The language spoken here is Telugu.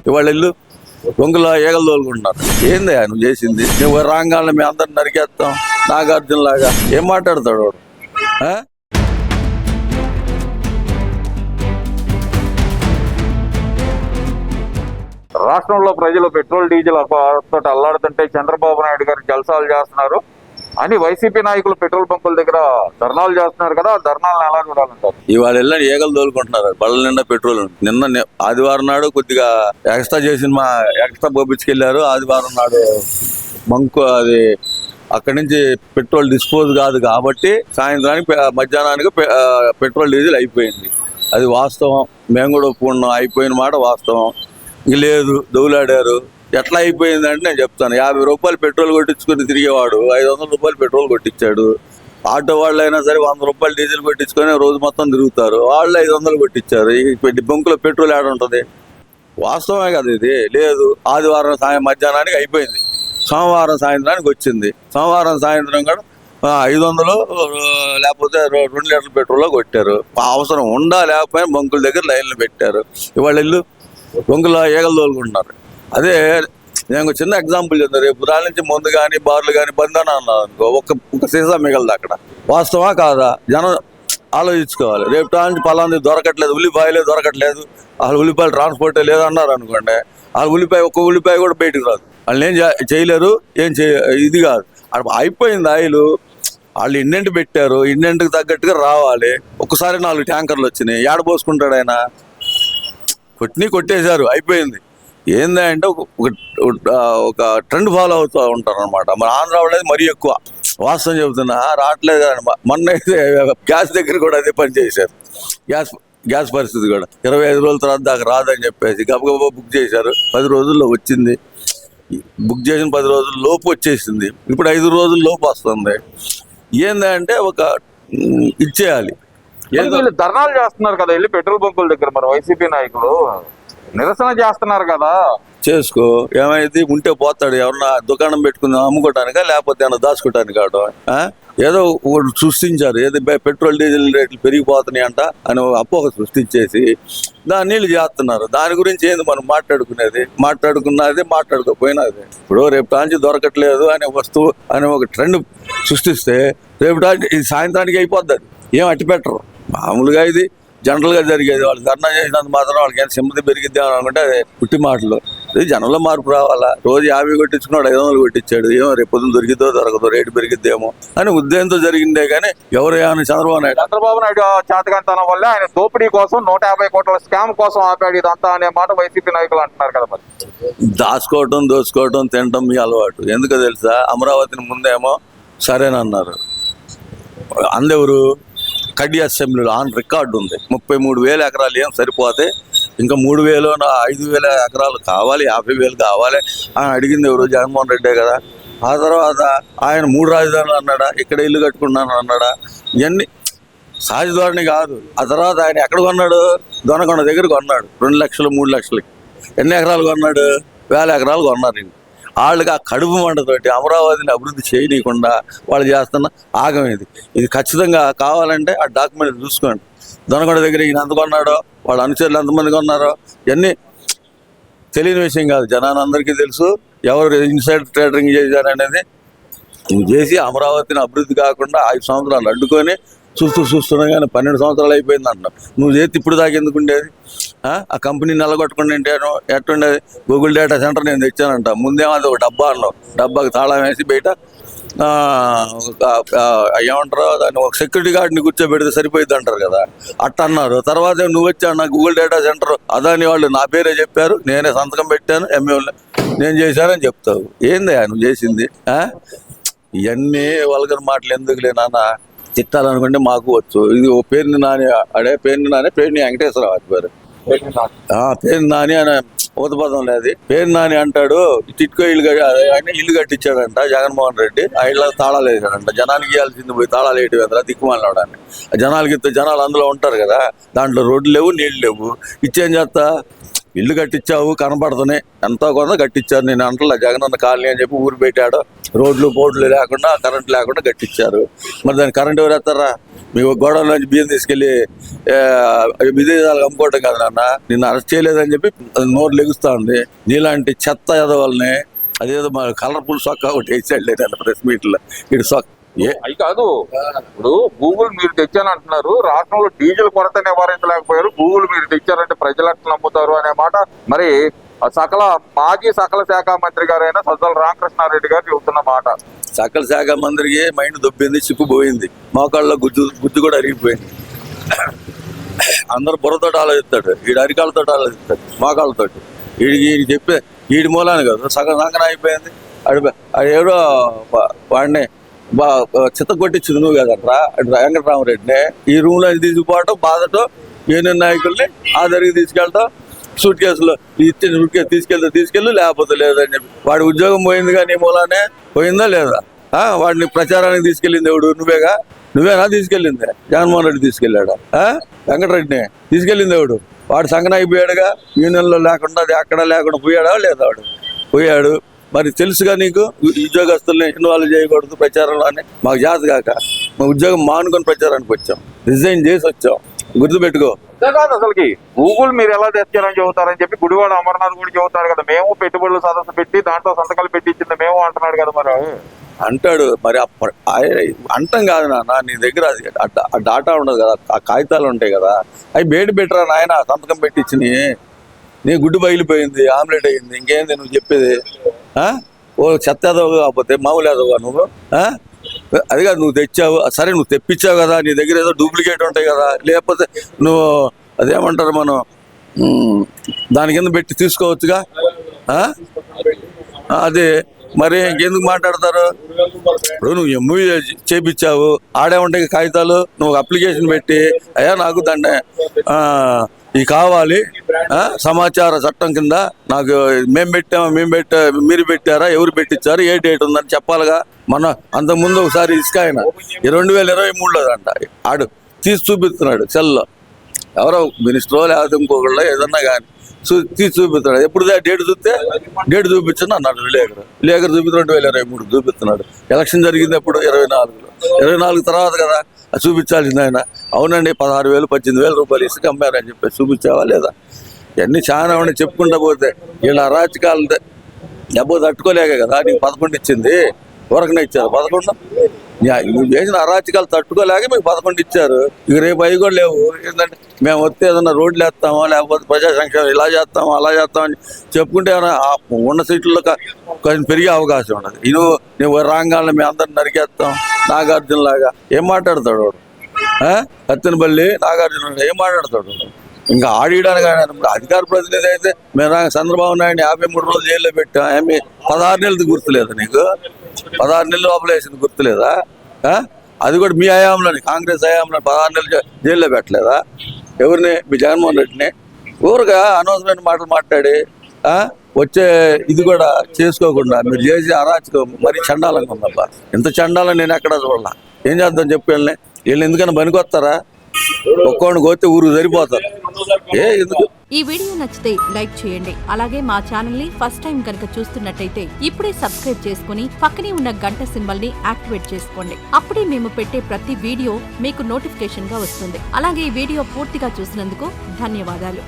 ఇవాళ ఇల్లు దొంగల ఏగలు తోలుకుంటున్నారు. ఏంది నువ్వు చేసింది? నువ్వు రాగానే మేము అందరిని నరికేస్తాం నాగార్జున లాగా. ఏం మాట్లాడతాడు వాడు? రాష్ట్రంలో ప్రజలు పెట్రోల్ డీజిల్ తోటి అల్లాడుతుంటే చంద్రబాబు నాయుడు గారు జల్సాలు చేస్తున్నారు అని వైసీపీ నాయకులు పెట్రోల్ పంపుల దగ్గర ధర్నాలు చేస్తున్నారు కదా. ధర్నాలను ఎలా చూడాలంటారు? ఇవాళ వెళ్ళని ఏగలు తోలుకుంటున్నారు. బళ్ళ నిండా పెట్రోల్. నిన్న ఆదివారం నాడు కొద్దిగా ఎక్స్ట్రా పంపించుకెళ్లారు. ఆదివారం నాడు అది అక్కడి నుంచి పెట్రోల్ డిస్పోజ్ కాదు కాబట్టి సాయంత్రానికి మధ్యాహ్నానికి పెట్రోల్ డీజిల్ అయిపోయింది. అది వాస్తవం. మేము కూడా ఒప్పుకున్నాం. అయిపోయిన మాట వాస్తవం. ఇంక లేదు, దౌలాడారు. ఎట్లా అయిపోయిందంటే నేను చెప్తాను. 50 రూపాయలు పెట్రోల్ కొట్టించుకుని తిరిగేవాడు 500 రూపాయలు పెట్రోల్ కొట్టించాడు. ఆటో వాళ్ళు అయినా సరే 100 రూపాయలు డీజిల్ కొట్టించుకొని రోజు మొత్తం తిరుగుతారు. వాళ్ళు 500 కొట్టించారు. ఈ బంకులో పెట్రోల్ ఏడ ఉంటుంది? వాస్తవమే కదా ఇది. లేదు, ఆదివారం మధ్యాహ్నానికి అయిపోయింది. సోమవారం సాయంత్రానికి వచ్చింది. సోమవారం సాయంత్రం కూడా 500 లేకపోతే 2 లీటర్ల పెట్రోల్లో కొట్టారు. అవసరం ఉండా లేకపోయినా బంకుల దగ్గర లైన్లు పెట్టారు. ఇవాళ ఇల్లు దొంగల ఏగలు తోలుకుంటున్నారు. అదే నేను చిన్న ఎగ్జాంపుల్ చెప్తాను. రేపు దాని నుంచి ముందు కానీ బార్లు కానీ బంద్ అని అన్నారు అనుకో, ఒక సీసా మిగలదు అక్కడ. వాస్తవా కాదా? జనం ఆలోచించుకోవాలి. రేపు దాని నుంచి పలాంది దొరకట్లేదు, ఉల్లిపాయలే దొరకట్లేదు, వాళ్ళు ఉల్లిపాయలు ట్రాన్స్పోర్టే లేదన్నారు అనుకోండి, ఆ ఒక్క ఉల్లిపాయ కూడా బయటకు రాదు. వాళ్ళు ఏం చేయలేరు. ఇది కాదు, అయిపోయింది ఆయిల్. వాళ్ళు ఇండెంట్ పెట్టారు, ఇండెంట్కి తగ్గట్టుగా రావాలి. ఒక్కసారి 4 ట్యాంకర్లు వచ్చినాయి. ఏడ పోసుకుంటాడు ఆయన? కొట్టేశారు, అయిపోయింది. ఏందంటే ఒక ట్రెండ్ ఫాలో అవుతూ ఉంటారు అనమాట. మన ఆంధ్ర వాళ్ళది మరీ ఎక్కువ. వాస్తవం చెబుతున్నా, రావట్లేదు కానీ మొన్న అయితే గ్యాస్ దగ్గర కూడా అదే పని చేశారు. గ్యాస్ పరిస్థితి కూడా 25 రోజుల తర్వాత దాకా రాదని చెప్పేసి గబగబా బుక్ చేశారు. 10 రోజుల్లో వచ్చింది. బుక్ చేసిన 10 రోజుల లోపు వచ్చేసింది. ఇప్పుడు 5 రోజుల లోపు వస్తుంది. ఏందంటే ఇచ్చేయాలి. వీళ్ళు ధర్నాలు చేస్తున్నారు కదా వెళ్ళి పెట్రోల్ బంకుల దగ్గర. మరి వైసీపీ నాయకులు నిరసన చేస్తున్నారు కదా. చేసుకో, ఏమైంది? ఉంటే పోతాడు. ఎవరన్నా దుకాణం పెట్టుకుని అమ్ముకోవటానికా లేకపోతే ఏమన్నా దాచుకోవటానికి కావడం? ఏదో ఒకటి సృష్టించారు. ఏదో పెట్రోల్ డీజిల్ రేట్లు పెరిగిపోతున్నాయి అంట అని అపోహ సృష్టించేసి దాన్ని నీళ్ళు చేస్తున్నారు. దాని గురించి ఏంది మనం మాట్లాడుకునేది? మాట్లాడుకోపోయినది. ఇప్పుడు రేపు టాంచి దొరకట్లేదు అనే వస్తువు అనే ఒక ట్రెండ్ సృష్టిస్తే రేపు టాంచి ఇది సాయంత్రానికి అయిపోద్ది. ఏం అట్టి పెట్టరు. మామూలుగా ఇది జనరల్గా జరిగేది. వాళ్ళు ధర్నా చేసినంత మాత్రం వాళ్ళకి ఎంత సింపతి పెరిగిద్ది అని అనుకుంటే అదే పుట్టి మాటలు. ఇది జనంలో మార్పు రావాలా? రోజు 50 కొట్టించుకున్నాడు, 500 కొట్టించాడు. ఏమో రేపు పొద్దున దొరికిద్దో దొరకదో, రేటు పెరిగిద్దేమో అని ఉద్దేశంతో జరిగిందే కానీ ఎవరు ఏమైనా చంద్రబాబు నాయుడు చేతకంతనం వల్ల ఆయన దోపిడీ కోసం 150 కోట్ల స్కామ్ కోసం ఆపాడు ఇదంతా అనే మాట వైసీపీ నాయకులు అంటున్నారు కదా. మరి దాచుకోవటం, దోచుకోవటం, తినటం మీ అలవాటు. ఎందుకో తెలుసా? అమరావతిని ముందేమో సరేనన్నారు. అందెవరు? కడి అసెంబ్లీలో ఆన్ రికార్డు ఉంది. 33,000 ఎకరాలు ఏం సరిపోతే ఇంకా 3,000 5,000 ఎకరాలు కావాలి, 50,000 కావాలి అని అడిగింది ఎవరు? జగన్మోహన్ రెడ్డే కదా. ఆ తర్వాత ఆయన 3 రాజధానులు అన్నాడా? ఇక్కడ ఇల్లు కట్టుకున్నాను అన్నాడా? ఇవన్నీ సహజ ధోరణి కాదు. ఆ తర్వాత ఆయన ఎక్కడ కొన్నాడు? దొనకొండ దగ్గర కొన్నాడు 2 లక్షలు 3 లక్షలకి. ఎన్ని ఎకరాలు కొన్నాడు? 1000 ఎకరాలు కొన్నారు. వాళ్ళకి ఆ కడుపు మంటతోటి అమరావతిని అభివృద్ధి చేయనీయకుండా వాళ్ళు చేస్తున్న ఆగం ఇది ఖచ్చితంగా కావాలంటే ఆ డాక్యుమెంట్ చూసుకోండి. దొనకొండ దగ్గర ఈయన ఎంత కొన్నాడో, వాళ్ళ అనుచరులు ఎంతమంది కొన్నారో ఇవన్నీ తెలియని విషయం కాదు. జనాలందరికీ తెలుసు ఎవరు ఇన్సైడ్ ట్రేడింగ్ చేశారనేది. నువ్వు చేసి అమరావతిని అభివృద్ధి కాకుండా 5 సంవత్సరాలు అడ్డుకొని చూస్తున్నా కానీ 12 సంవత్సరాలు అయిపోయింది అంటున్నావు. నువ్వు చేతి ఇప్పుడు దాకా ఎందుకు ఉండేది? ఆ కంపెనీ నెలగొట్టుకుని ఎట్టుండేది? గూగుల్ డేటా సెంటర్ నేను తెచ్చానంట. ముందేమో అది ఒక డబ్బా అన్నావు. డబ్బాకి తాళం వేసి బయట ఏమంటారో దాన్ని ఒక సెక్యూరిటీ గార్డ్ని కూర్చోబెడితే సరిపోయింది అంటారు కదా, అట్ట అన్నారు. తర్వాత నువ్వు వచ్చావు నా గూగుల్ డేటా సెంటర్ అదాని వాళ్ళు నా పేరే చెప్పారు, నేనే సంతకం పెట్టాను, ఎంఏ నేను చేశానని చెప్తావు. ఏందయ్యా నువ్వు చేసింది? ఇవన్నీ వల్గర్ మాటలు ఎందుకులే నాన్న. తిట్టాలనుకుంటే మాకు వచ్చు. ఇది ఓ పేరుని నాని పేరుని వెంకటేశ్వరరావు అది పేరు. పేరు నాని అని ఊతపదం లేదు. పేరు నాని అంటాడు. టిట్కో ఇల్లు కట్టించాడంట జగన్మోహన్ రెడ్డి. ఆ ఇళ్ళకి తాళాలు వేసాడంట. జనానికి ఇవ్వాల్సింది పోయి తాళాలు వేయటం కదా దిక్కుమాలని. జనాలకి జనాలు అందులో ఉంటారు కదా, దాంట్లో రోడ్లు లేవు, నీళ్లు లేవు. ఇచ్చేం చేస్తా? ఇల్లు కట్టించావు కనపడుతున్నాయి, ఎంతో కొంత కట్టించారు. నేను అంటలే జగనన్న కాలనీ అని చెప్పి ఊరు పెట్టాడు, రోడ్లు బోర్డులు లేకుండా కరెంట్ లేకుండా కట్టించారు. మరి దాని కరెంట్ ఎవరు వేస్తారా? మీ గోడౌన్ నుంచి బియ్యం తీసుకెళ్ళి విదేశాలకు అమ్ముకోవడం కదా నాన్న. నిన్ను అరెస్ట్ చేయలేదని చెప్పి నోరు లెగుస్తా ఉంది. నీలాంటి చెత్త ఎదవాళ్ళని అదేదో మా కలర్ఫుల్ సొక్క ఒకటి వేసాడు లేదు ప్రెస్ మీట్లో ఇటు సొక్క అవి కాదు. ఇప్పుడు గూగుల్ మీరు తెచ్చానంటున్నారు, రాష్ట్రంలో డీజిల్ కొరత నివారించలేకపోయారు, గూగుల్ మీరు తెచ్చారంటే ప్రజలు ఎట్లా నమ్ముతారు అనే మాట మరి మాజీ సకల శాఖ మంత్రి గారైన సజ్జల రామకృష్ణారెడ్డి గారు చెబుతున్న మాట. సకల శాఖ మంత్రికి మైండ్ దొబ్బింది, చిక్కుపోయింది, మోకాళ్ళలో గుజ్జు కూడా అరిగిపోయింది. అందరు బుర్రతోటి ఆలోచిస్తాడు, వీడు అరికాళ్ళతో ఆలోచిస్తాడు, మోకాళ్ళతోటి. వీడికి చెప్పే వీడి మూలాన్ని కదా సగం సంగన అయిపోయింది. ఏడో వాడిని చిత్త కొట్టించింది నువ్వు కదట్రా వెంకటరామరెడ్డిని. ఈ రూమ్లో తీసుకుపోవటం, బాధతో యూనియన్ నాయకుల్ని ఆదరికి తీసుకెళ్ళటం, సూట్ కేసులో ఇచ్చిన సూట్ కేసు తీసుకెళ్ళు లేకపోతే లేదని చెప్పి వాడి ఉద్యోగం పోయింది. కానీ మూలానే పోయిందా లేదా? వాడిని ప్రచారానికి తీసుకెళ్ళింది ఎవడు? నువ్వేనా తీసుకెళ్ళింది? జగన్మోహన్ రెడ్డి తీసుకెళ్ళాడా? వెంకటరెడ్డిని తీసుకెళ్ళింది ఎవడు? వాడు సంగన అయిపోయాడుగా, యూనియన్లో లేకుండా అది అక్కడ లేకుండా పోయాడా లేదా? వాడు పోయాడు. మరి తెలుసుగా నీకు ఉద్యోగస్తుల్ని ఇన్వాల్వ్ చేయకూడదు ప్రచారంలో అని. మాకు చేత కాక మా ఉద్యోగం మానుకొని ప్రచారానికి వచ్చాం, రిజైన్ చేసి వచ్చాం. గుర్తుపెట్టుకో. కాదు అసలుకి గూగుల్ మీరు ఎలా తెచ్చారని చెబుతారని చెప్పి గుడివాడ అమర్నాథ్ కూడా చెబుతారు కదా, మేము పెట్టుబడులు సదస్సు పెట్టి దాంట్లో సంతకాలు పెట్టించింది మేము అంటున్నాడు కదా. మరి అంటాడు. మరి అంటాం కాదు నాన్న, నీ దగ్గర ఆ డాటా ఉండదు కదా, ఆ కాగితాలు ఉంటాయి కదా, అవి బయట పెట్టరా నాయన, సంతకం పెట్టించి నీ గుడ్డు బయలిపోయింది, ఆమ్లెట్ అయ్యింది, ఇంకేంది నువ్వు చెప్పేది? ఓ చెత్త ఎదవు కాకపోతే మామూలు ఎదవా నువ్వు? అది కాదు, నువ్వు తెచ్చావు సరే, నువ్వు తెప్పించావు కదా, నీ దగ్గర ఏదో డూప్లికేట్ ఉంటాయి కదా, లేకపోతే నువ్వు అదేమంటారు మనం దాని కింద పెట్టి తీసుకోవచ్చుగా. అదే మరి ఇంకెందుకు మాట్లాడతారు? ఇప్పుడు నువ్వు ఎంఓయూ చేపించావు, ఆడే ఉంటాయి కాగితాలు, నువ్వు అప్లికేషన్ పెట్టి అయ్యా నాకు దాన్ని ఈ కావాలి సమాచార చట్టం కింద నాకు మేము మీరు పెట్టారా, ఎవరు పెట్టించారు, ఏ డేట్ ఉందని చెప్పాలిగా. మన అంతకుముందు ఒకసారి ఇసుక ఆయన 2023లో అంట ఆడు తీసి చూపిస్తున్నాడు సెల్లో, ఎవరో మినిస్టరో లేకపోతే ఇంకొకళ్ళు ఏదన్నా కానీ తీసి చూపిస్తున్నాడు. ఎప్పుడు డేట్ డేట్ చూపించండి అన్నాడు విలేకరు చూపిస్తున్నాడు. 2023 చూపిస్తున్నాడు. ఎలక్షన్ జరిగింది ఎప్పుడు? 24 తర్వాత కదా చూపించాల్సింది ఆయన. అవునండి 16,000 18,000 రూపాయలు ఇసుక అమ్మారని చెప్పి చూపించావా లేదా? ఇవన్నీ చాలా ఉండి చెప్పుకుంటా పోతే వీళ్ళ అరాచకాలు డబ్బు తట్టుకోలేక కదా నీకు 11 ఇచ్చింది. ఊరకనే ఇచ్చారు 11. నువ్వు చేసిన అరాచకాలు తట్టుకోలేక మీకు 11 ఇచ్చారు. ఇక రేపు అవి కూడా లేవు. ఏంటంటే మేము వస్తే ఏదన్నా రోడ్లు వేస్తామో లేకపోతే ప్రజా సంక్షేమం ఇలా చేస్తామో అలా చేస్తామని చెప్పుకుంటే ఏమైనా ఉన్న సీట్లలో కొంచెం పెరిగే అవకాశం ఉండదు. నువ్వు రాంగాలను మేము అందరిని నరికేస్తాం నాగార్జున లాగా ఏం మాట్లాడతాడు వాడు? కత్తినపల్లి నాగార్జున ఏం మాట్లాడతాడు? ఇంకా ఆడియడానికి అధికార ప్రతినిధి అయితే మేము చంద్రబాబు నాయుడిని 53 రోజులు జైల్లో పెట్టాం. 16 నెలలది గుర్తులేదా నీకు? 16 నెలలు లోపల వేసింది గుర్తులేదా? అది కూడా మీ హయాంలోని, కాంగ్రెస్ హయాంలో 16 నెలలు జైల్లో పెట్టలేదా ఎవరిని? మీ జగన్మోహన్ రెడ్డిని. ఊరుగా అనవసరమైన మాటలు మాట్లాడి వచ్చే ఇది కూడా చేసుకోకుండా మీరు చేసే అరాచకం మరీ చండాలంగా ఉందబ్బా. ఇంత చండాలని నేను ఎక్కడ చూడాల. ఏం చేద్దాం చెప్పు వీళ్ళు ఎందుకన్నా పనికొస్తారా? ఒక్కోడిని కోస్తే ఊరు సరిపోతారు. ఎందుకు? ఈ వీడియో నచ్చితే లైక్ చేయండి. అలాగే మా ఛానల్ ని ఫస్ట్ టైం కనుక చూస్తున్నట్టయితే ఇప్పుడే సబ్స్క్రైబ్ చేసుకుని పక్కనే ఉన్న గంట సింబల్ ని యాక్టివేట్ చేసుకోండి. అప్పుడే మేము పెట్టే ప్రతి వీడియో మీకు నోటిఫికేషన్ గా వస్తుంది. అలాగే ఈ వీడియో పూర్తిగా చూసినందుకు ధన్యవాదాలు.